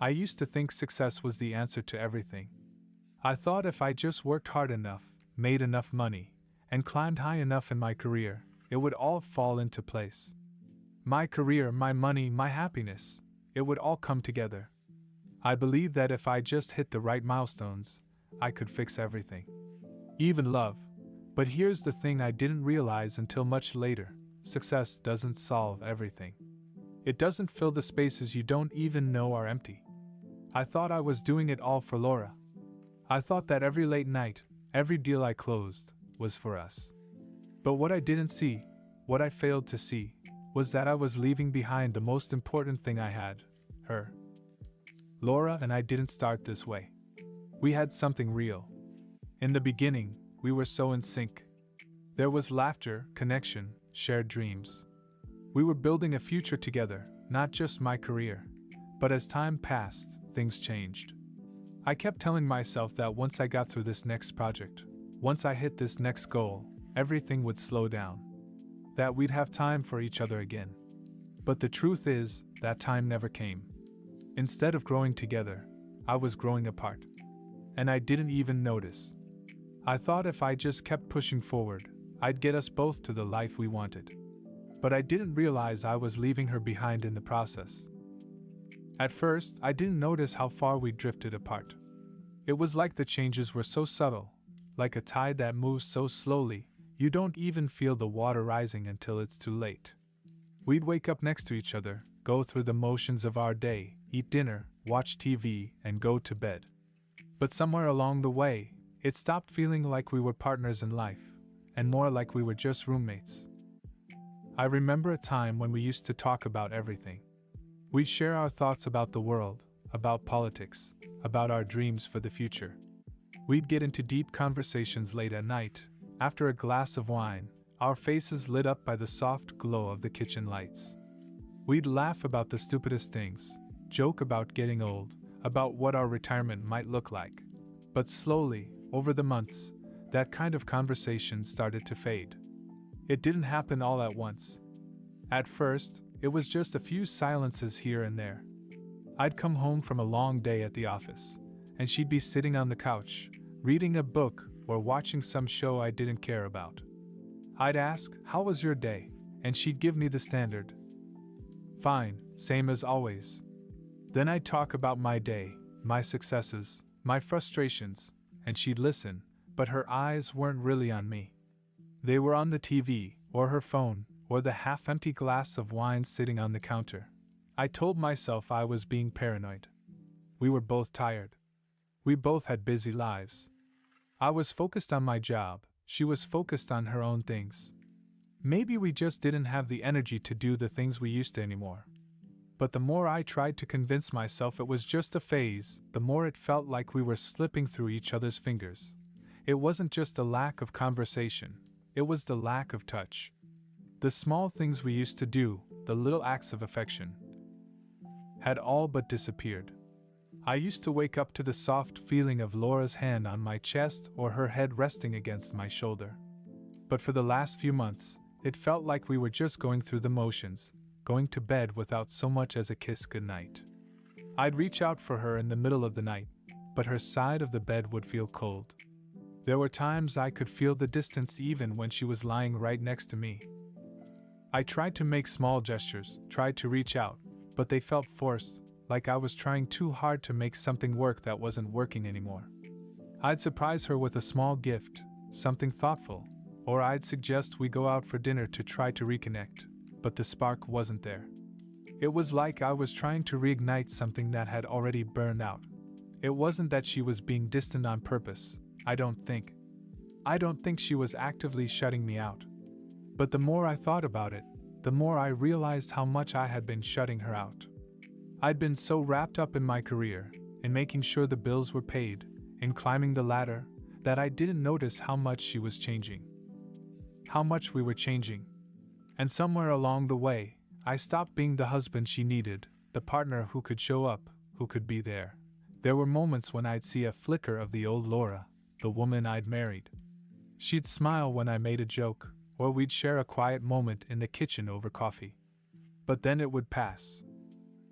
I used to think success was the answer to everything. I thought if I just worked hard enough, made enough money, and climbed high enough in my career, it would all fall into place. My career, my money, my happiness, it would all come together. I believed that if I just hit the right milestones, I could fix everything. Even love. But here's the thing I didn't realize until much later: success doesn't solve everything. It doesn't fill the spaces you don't even know are empty. I thought I was doing it all for Laura. I thought that every late night, every deal I closed, was for us. But what I didn't see, what I failed to see, was that I was leaving behind the most important thing I had: her. Laura and I didn't start this way. We had something real. In the beginning, we were so in sync. There was laughter, connection, shared dreams. We were building a future together, not just my career. But as time passed, things changed. I kept telling myself that once I got through this next project, once I hit this next goal, everything would slow down. That we'd have time for each other again. But the truth is, that time never came. Instead of growing together, I was growing apart. And I didn't even notice. I thought if I just kept pushing forward, I'd get us both to the life we wanted. But I didn't realize I was leaving her behind in the process. At first, I didn't notice how far we drifted apart. It was like the changes were so subtle, like a tide that moves so slowly, you don't even feel the water rising until it's too late. We'd wake up next to each other, go through the motions of our day, eat dinner, watch TV, and go to bed. But somewhere along the way, it stopped feeling like we were partners in life, and more like we were just roommates. I remember a time when we used to talk about everything. We'd share our thoughts about the world, about politics, about our dreams for the future. We'd get into deep conversations late at night, after a glass of wine, our faces lit up by the soft glow of the kitchen lights. We'd laugh about the stupidest things, joke about getting old, about what our retirement might look like. But slowly, over the months, that kind of conversation started to fade. It didn't happen all at once. At first, it was just a few silences here and there. I'd come home from a long day at the office, and she'd be sitting on the couch, reading a book or watching some show I didn't care about. I'd ask, "How was your day?" and she'd give me the standard, "Fine, same as always." Then I'd talk about my day, my successes, my frustrations, and she'd listen, but her eyes weren't really on me. They were on the TV, or her phone, or the half-empty glass of wine sitting on the counter. I told myself I was being paranoid. We were both tired. We both had busy lives. I was focused on my job, she was focused on her own things. Maybe we just didn't have the energy to do the things we used to anymore. But the more I tried to convince myself it was just a phase, the more it felt like we were slipping through each other's fingers. It wasn't just a lack of conversation, it was the lack of touch. The small things we used to do, the little acts of affection, had all but disappeared. I used to wake up to the soft feeling of Laura's hand on my chest or her head resting against my shoulder. But for the last few months, it felt like we were just going through the motions, going to bed without so much as a kiss goodnight. I'd reach out for her in the middle of the night, but her side of the bed would feel cold. There were times I could feel the distance even when she was lying right next to me. I tried to make small gestures, tried to reach out, but they felt forced, like I was trying too hard to make something work that wasn't working anymore. I'd surprise her with a small gift, something thoughtful, or I'd suggest we go out for dinner to try to reconnect, but the spark wasn't there. It was like I was trying to reignite something that had already burned out. It wasn't that she was being distant on purpose, I don't think. I don't think she was actively shutting me out. But the more I thought about it, the more I realized how much I had been shutting her out. I'd been so wrapped up in my career, in making sure the bills were paid, in climbing the ladder, that I didn't notice how much she was changing. How much we were changing. And somewhere along the way, I stopped being the husband she needed, the partner who could show up, who could be there. There were moments when I'd see a flicker of the old Laura, the woman I'd married. She'd smile when I made a joke, or we'd share a quiet moment in the kitchen over coffee. But then it would pass.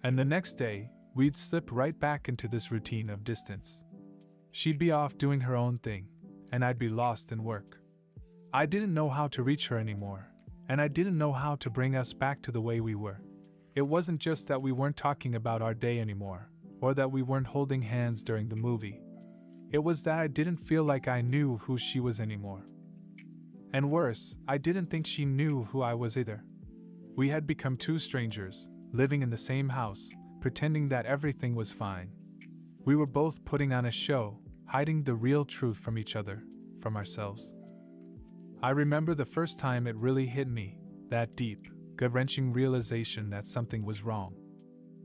And the next day, we'd slip right back into this routine of distance. She'd be off doing her own thing, and I'd be lost in work. I didn't know how to reach her anymore, and I didn't know how to bring us back to the way we were. It wasn't just that we weren't talking about our day anymore, or that we weren't holding hands during the movie. It was that I didn't feel like I knew who she was anymore. And worse, I didn't think she knew who I was either. We had become two strangers, living in the same house, pretending that everything was fine. We were both putting on a show, hiding the real truth from each other, from ourselves. I remember the first time it really hit me, that deep, gut-wrenching realization that something was wrong.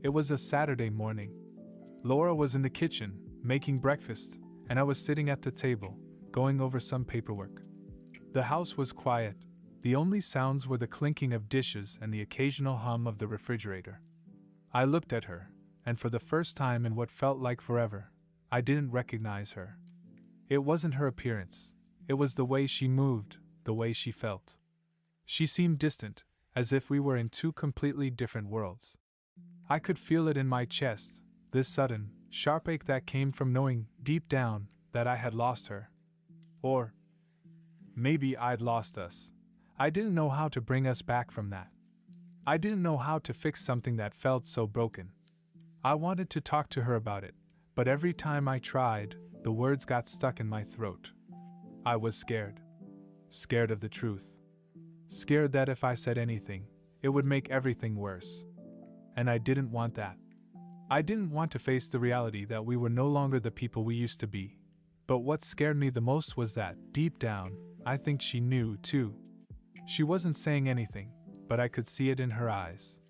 It was a Saturday morning. Laura was in the kitchen, making breakfast, and I was sitting at the table, going over some paperwork. The house was quiet. The only sounds were the clinking of dishes and the occasional hum of the refrigerator. I looked at her, and for the first time in what felt like forever, I didn't recognize her. It wasn't her appearance. It was the way she moved, the way she felt. She seemed distant, as if we were in two completely different worlds. I could feel it in my chest, this sudden, sharp ache that came from knowing, deep down, that I had lost her. Or maybe I'd lost us. I didn't know how to bring us back from that. I didn't know how to fix something that felt so broken. I wanted to talk to her about it, but every time I tried, the words got stuck in my throat. I was scared. Scared of the truth. Scared that if I said anything, it would make everything worse. And I didn't want that. I didn't want to face the reality that we were no longer the people we used to be. But what scared me the most was that, deep down, I think she knew, too. She wasn't saying anything, but I could see it in her eyes.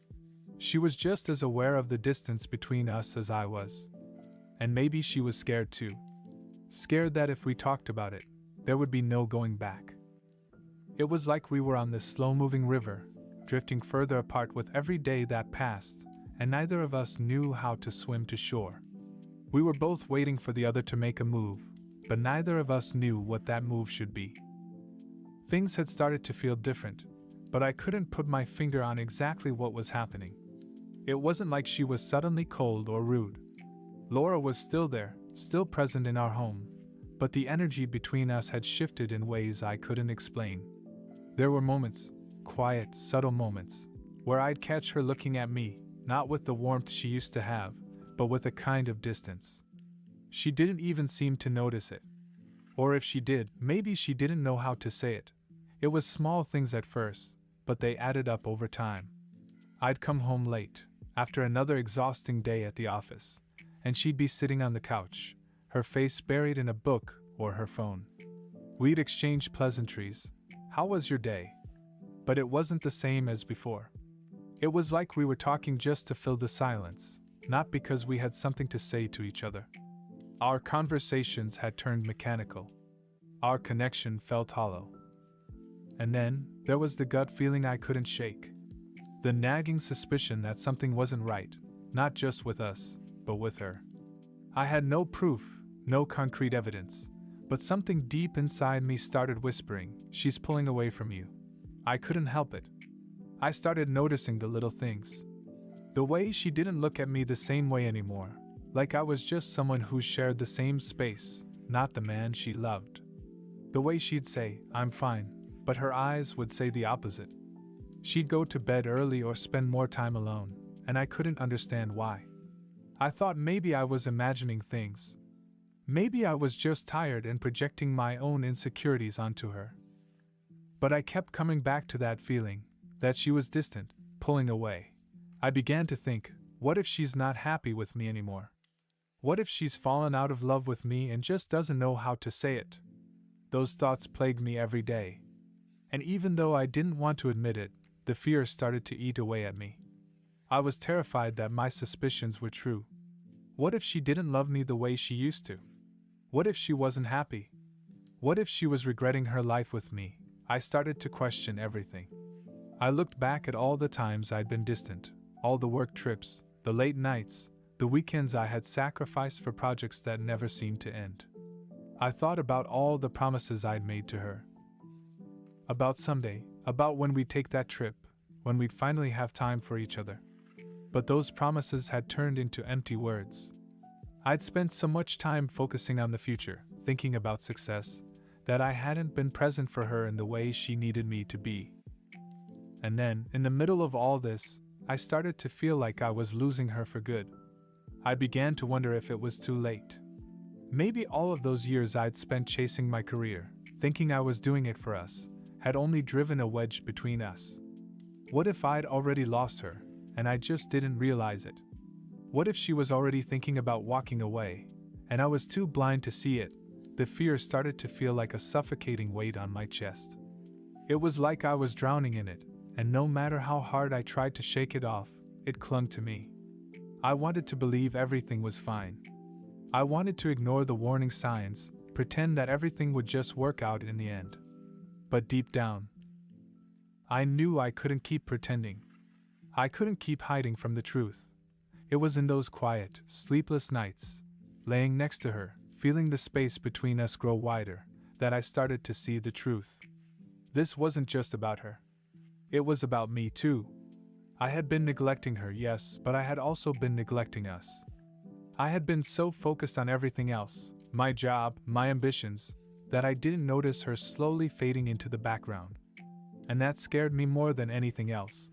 She was just as aware of the distance between us as I was. And maybe she was scared too. Scared that if we talked about it, there would be no going back. It was like we were on this slow-moving river, drifting further apart with every day that passed, and neither of us knew how to swim to shore. We were both waiting for the other to make a move, but neither of us knew what that move should be. Things had started to feel different, but I couldn't put my finger on exactly what was happening. It wasn't like she was suddenly cold or rude. Laura was still there, still present in our home, but the energy between us had shifted in ways I couldn't explain. There were moments, quiet, subtle moments, where I'd catch her looking at me, not with the warmth she used to have, but with a kind of distance. She didn't even seem to notice it. Or if she did, maybe she didn't know how to say it. It was small things at first, but they added up over time. I'd come home late, after another exhausting day at the office, and she'd be sitting on the couch, her face buried in a book or her phone. We'd exchange pleasantries. How was your day? But it wasn't the same as before. It was like we were talking just to fill the silence, not because we had something to say to each other. Our conversations had turned mechanical. Our connection felt hollow. And then, there was the gut feeling I couldn't shake. The nagging suspicion that something wasn't right, not just with us, but with her. I had no proof, no concrete evidence, but something deep inside me started whispering, "She's pulling away from you." I couldn't help it. I started noticing the little things. The way she didn't look at me the same way anymore, like I was just someone who shared the same space, not the man she loved. The way she'd say, "I'm fine," but her eyes would say the opposite. She'd go to bed early or spend more time alone, and I couldn't understand why. I thought maybe I was imagining things. Maybe I was just tired and projecting my own insecurities onto her. But I kept coming back to that feeling, that she was distant, pulling away. I began to think, what if she's not happy with me anymore? What if she's fallen out of love with me and just doesn't know how to say it? Those thoughts plagued me every day. And even though I didn't want to admit it, the fear started to eat away at me. I was terrified that my suspicions were true. What if she didn't love me the way she used to? What if she wasn't happy? What if she was regretting her life with me? I started to question everything. I looked back at all the times I'd been distant, all the work trips, the late nights, the weekends I had sacrificed for projects that never seemed to end. I thought about all the promises I'd made to her. About someday, about when we'd take that trip, when we'd finally have time for each other. but those promises had turned into empty words. I'd spent so much time focusing on the future, thinking about success, that I hadn't been present for her in the way she needed me to be. And then, in the middle of all this, I started to feel like I was losing her for good. I began to wonder if it was too late. Maybe all of those years I'd spent chasing my career, thinking I was doing it for us, had only driven a wedge between us. What if I'd already lost her, and I just didn't realize it? What if she was already thinking about walking away, and I was too blind to see it? The fear started to feel like a suffocating weight on my chest. It was like I was drowning in it, and no matter how hard I tried to shake it off, it clung to me. I wanted to believe everything was fine. I wanted to ignore the warning signs, pretend that everything would just work out in the end. But deep down, I knew I couldn't keep pretending. I couldn't keep hiding from the truth. It was in those quiet, sleepless nights, laying next to her, feeling the space between us grow wider, that I started to see the truth. This wasn't just about her. It was about me too. I had been neglecting her, yes, but I had also been neglecting us. I had been so focused on everything else, my job, my ambitions, that I didn't notice her slowly fading into the background. And that scared me more than anything else.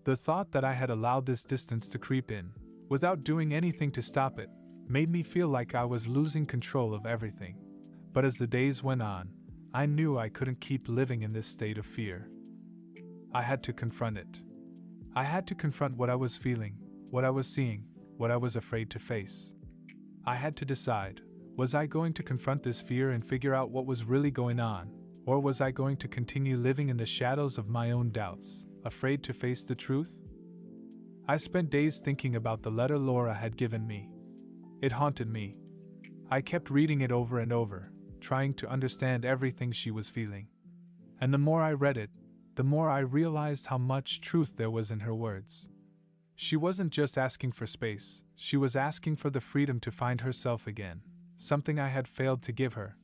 The thought that I had allowed this distance to creep in, without doing anything to stop it, made me feel like I was losing control of everything. But as the days went on, I knew I couldn't keep living in this state of fear. I had to confront it. I had to confront what I was feeling, what I was seeing, what I was afraid to face. I had to decide, was I going to confront this fear and figure out what was really going on, or was I going to continue living in the shadows of my own doubts, afraid to face the truth? I spent days thinking about the letter Laura had given me. It haunted me. I kept reading it over and over, trying to understand everything she was feeling. And the more I read it, the more I realized how much truth there was in her words. She wasn't just asking for space, she was asking for the freedom to find herself again, something I had failed to give her.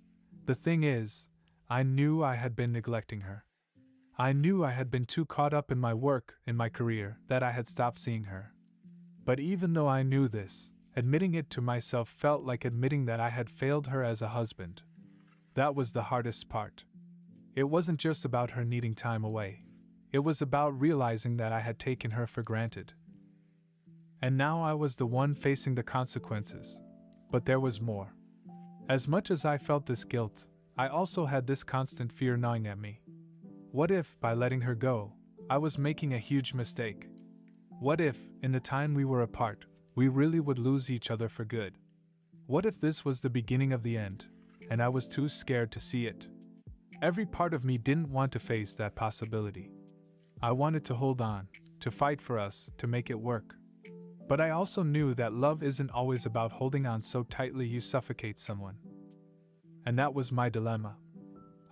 The thing is, I knew I had been neglecting her. I knew I had been too caught up in my work, in my career, that I had stopped seeing her. But even though I knew this, admitting it to myself felt like admitting that I had failed her as a husband. That was the hardest part. It wasn't just about her needing time away. It was about realizing that I had taken her for granted. And now I was the one facing the consequences. But there was more. As much as I felt this guilt, I also had this constant fear gnawing at me. What if, by letting her go, I was making a huge mistake? What if, in the time we were apart, we really would lose each other for good? What if this was the beginning of the end, and I was too scared to see it? Every part of me didn't want to face that possibility. I wanted to hold on, to fight for us, to make it work. But I also knew that love isn't always about holding on so tightly you suffocate someone. And that was my dilemma.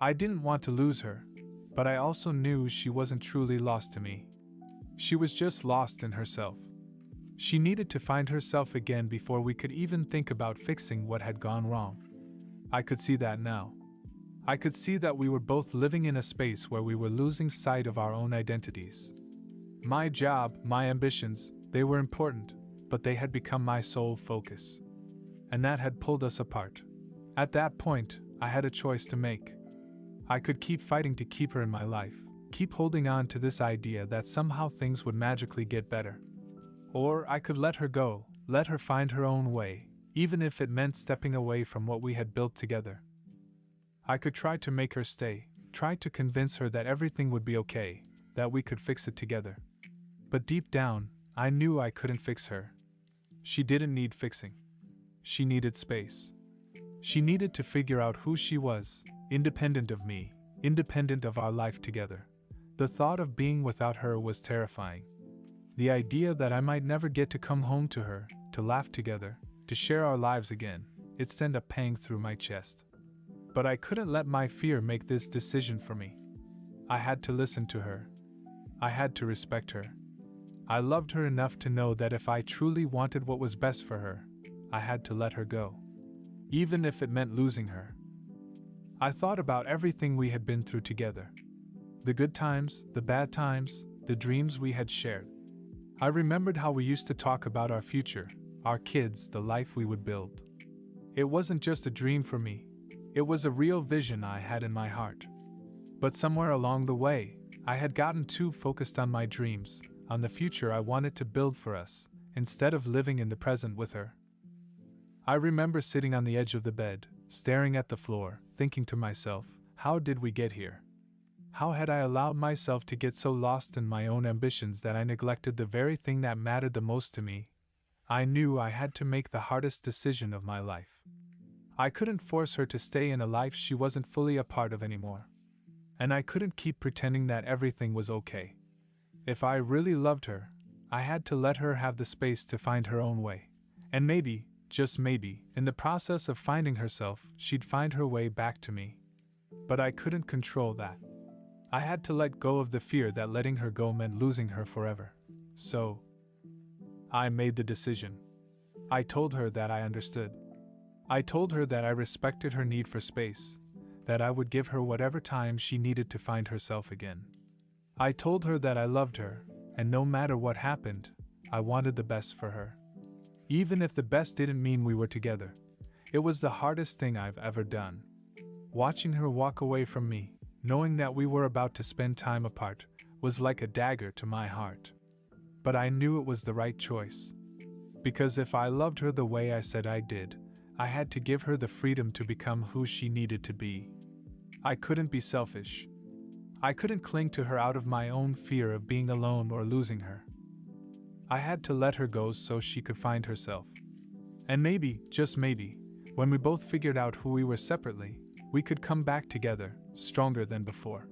I didn't want to lose her, but I also knew she wasn't truly lost to me. She was just lost in herself. She needed to find herself again before we could even think about fixing what had gone wrong. I could see that now. I could see that we were both living in a space where we were losing sight of our own identities. My job, my ambitions, they were important, but they had become my sole focus. And that had pulled us apart. At that point, I had a choice to make. I could keep fighting to keep her in my life, keep holding on to this idea that somehow things would magically get better. Or I could let her go, let her find her own way, even if it meant stepping away from what we had built together. I could try to make her stay, try to convince her that everything would be okay, that we could fix it together. But deep down, I knew I couldn't fix her. She didn't need fixing. She needed space. She needed to figure out who she was, independent of me, independent of our life together. The thought of being without her was terrifying. The idea that I might never get to come home to her, to laugh together, to share our lives again, it sent a pang through my chest. But I couldn't let my fear make this decision for me. I had to listen to her. I had to respect her. I loved her enough to know that if I truly wanted what was best for her, I had to let her go. Even if it meant losing her. I thought about everything we had been through together. The good times, the bad times, the dreams we had shared. I remembered how we used to talk about our future, our kids, the life we would build. It wasn't just a dream for me, it was a real vision I had in my heart. But somewhere along the way, I had gotten too focused on my dreams, on the future I wanted to build for us, instead of living in the present with her. I remember sitting on the edge of the bed, staring at the floor, thinking to myself, how did we get here? How had I allowed myself to get so lost in my own ambitions that I neglected the very thing that mattered the most to me? I knew I had to make the hardest decision of my life. I couldn't force her to stay in a life she wasn't fully a part of anymore. And I couldn't keep pretending that everything was okay. If I really loved her, I had to let her have the space to find her own way. And maybe, just maybe, in the process of finding herself, she'd find her way back to me. But I couldn't control that. I had to let go of the fear that letting her go meant losing her forever. So, I made the decision. I told her that I understood. I told her that I respected her need for space, that I would give her whatever time she needed to find herself again. I told her that I loved her, and no matter what happened, I wanted the best for her. Even if the best didn't mean we were together, it was the hardest thing I've ever done. Watching her walk away from me, knowing that we were about to spend time apart, was like a dagger to my heart. But I knew it was the right choice. Because if I loved her the way I said I did, I had to give her the freedom to become who she needed to be. I couldn't be selfish. I couldn't cling to her out of my own fear of being alone or losing her. I had to let her go so she could find herself. And maybe, just maybe, when we both figured out who we were separately, we could come back together, stronger than before.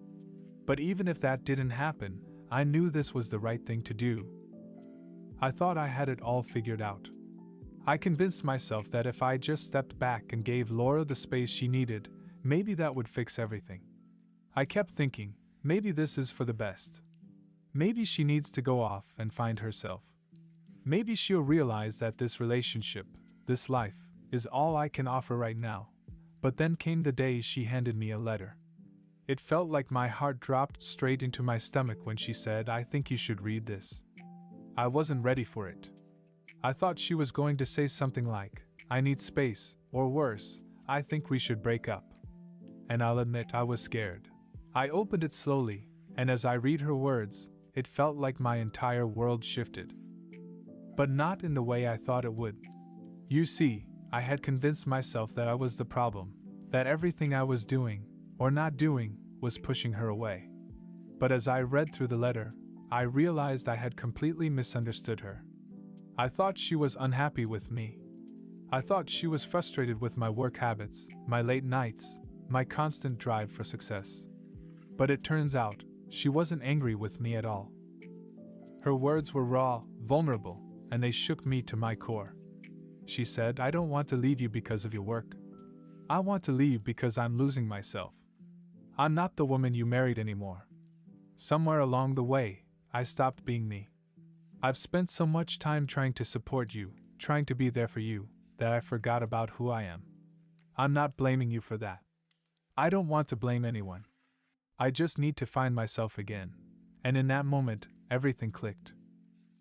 But even if that didn't happen, I knew this was the right thing to do. I thought I had it all figured out. I convinced myself that if I just stepped back and gave Laura the space she needed, maybe that would fix everything. I kept thinking, maybe this is for the best. Maybe she needs to go off and find herself. Maybe she'll realize that this relationship, this life, is all I can offer right now. But then came the day she handed me a letter. It felt like my heart dropped straight into my stomach when she said, "I think you should read this." I wasn't ready for it. I thought she was going to say something like, "I need space," or worse, "I think we should break up." And I'll admit I was scared. I opened it slowly, and as I read her words, it felt like my entire world shifted. But not in the way I thought it would. You see, I had convinced myself that I was the problem, that everything I was doing, or not doing, was pushing her away. But as I read through the letter, I realized I had completely misunderstood her. I thought she was unhappy with me. I thought she was frustrated with my work habits, my late nights, my constant drive for success. But it turns out, she wasn't angry with me at all. Her words were raw, vulnerable, and they shook me to my core. She said, "I don't want to leave you because of your work. I want to leave because I'm losing myself. I'm not the woman you married anymore. Somewhere along the way, I stopped being me. I've spent so much time trying to support you, trying to be there for you, that I forgot about who I am. I'm not blaming you for that. I don't want to blame anyone. I just need to find myself again." And in that moment, everything clicked.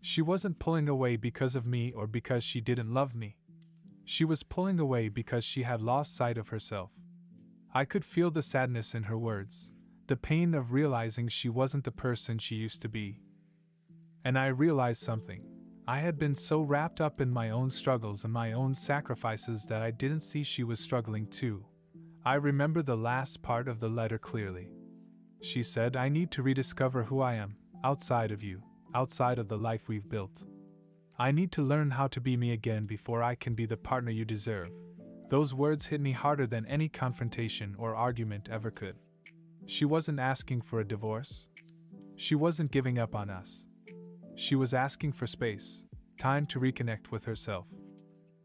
She wasn't pulling away because of me or because she didn't love me. She was pulling away because she had lost sight of herself. I could feel the sadness in her words, the pain of realizing she wasn't the person she used to be. And I realized something. I had been so wrapped up in my own struggles and my own sacrifices that I didn't see she was struggling too. I remember the last part of the letter clearly. She said, "I need to rediscover who I am, outside of you, outside of the life we've built. I need to learn how to be me again before I can be the partner you deserve." Those words hit me harder than any confrontation or argument ever could. She wasn't asking for a divorce. She wasn't giving up on us. She was asking for space, time to reconnect with herself.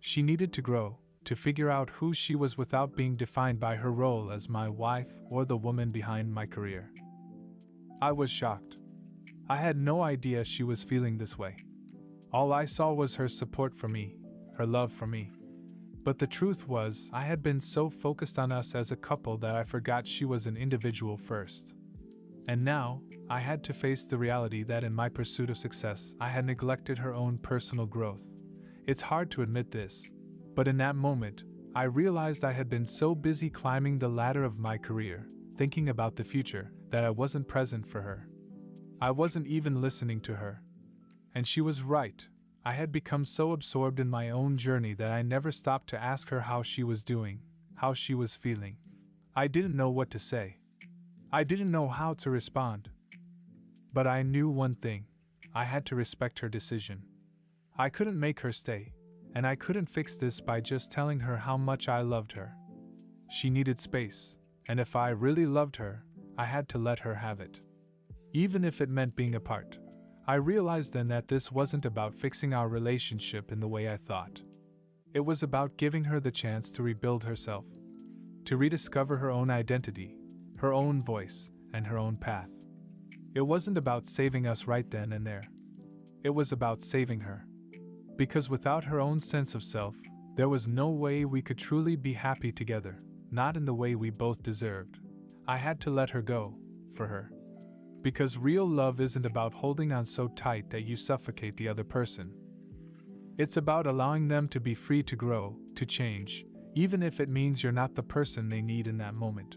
She needed to grow, to figure out who she was without being defined by her role as my wife or the woman behind my career. I was shocked. I had no idea she was feeling this way. All I saw was her support for me, her love for me. But the truth was, I had been so focused on us as a couple that I forgot she was an individual first. And now, I had to face the reality that in my pursuit of success, I had neglected her own personal growth. It's hard to admit this, but in that moment, I realized I had been so busy climbing the ladder of my career, thinking about the future, that I wasn't present for her. I wasn't even listening to her. And she was right. I had become so absorbed in my own journey that I never stopped to ask her how she was doing, how she was feeling. I didn't know what to say. I didn't know how to respond. But I knew one thing. I had to respect her decision. I couldn't make her stay, and I couldn't fix this by just telling her how much I loved her. She needed space, and if I really loved her, I had to let her have it. Even if it meant being apart. I realized then that this wasn't about fixing our relationship in the way I thought. It was about giving her the chance to rebuild herself, to rediscover her own identity, her own voice, and her own path. It wasn't about saving us right then and there. It was about saving her. Because without her own sense of self, there was no way we could truly be happy together, not in the way we both deserved. I had to let her go, for her. Because real love isn't about holding on so tight that you suffocate the other person. It's about allowing them to be free to grow, to change, even if it means you're not the person they need in that moment.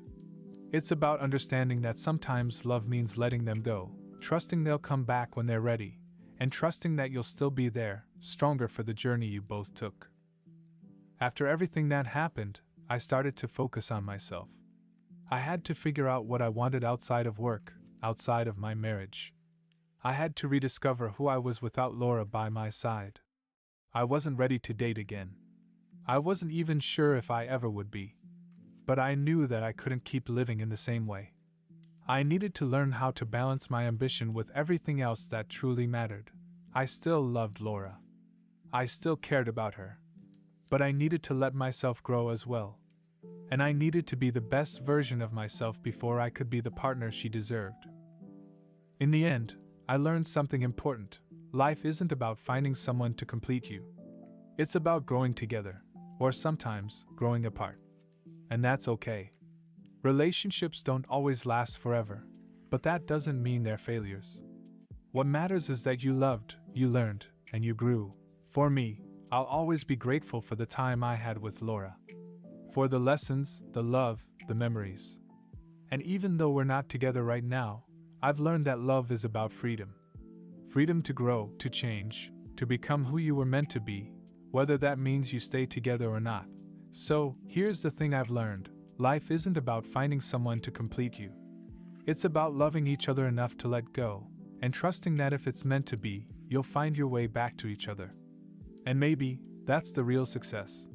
It's about understanding that sometimes love means letting them go, trusting they'll come back when they're ready, and trusting that you'll still be there, stronger for the journey you both took. After everything that happened, I started to focus on myself. I had to figure out what I wanted outside of work, outside of my marriage. I had to rediscover who I was without Laura by my side. I wasn't ready to date again. I wasn't even sure if I ever would be. But I knew that I couldn't keep living in the same way. I needed to learn how to balance my ambition with everything else that truly mattered. I still loved Laura. I still cared about her. But I needed to let myself grow as well. And I needed to be the best version of myself before I could be the partner she deserved. In the end, I learned something important. Life isn't about finding someone to complete you. It's about growing together, or sometimes growing apart. And that's okay. Relationships don't always last forever, but that doesn't mean they're failures. What matters is that you loved, you learned, and you grew. For me, I'll always be grateful for the time I had with Laura. For the lessons, the love, the memories. And even though we're not together right now, I've learned that love is about freedom. Freedom to grow, to change, to become who you were meant to be, whether that means you stay together or not. So, here's the thing I've learned. Life isn't about finding someone to complete you. It's about loving each other enough to let go, and trusting that if it's meant to be, you'll find your way back to each other. And maybe, that's the real success.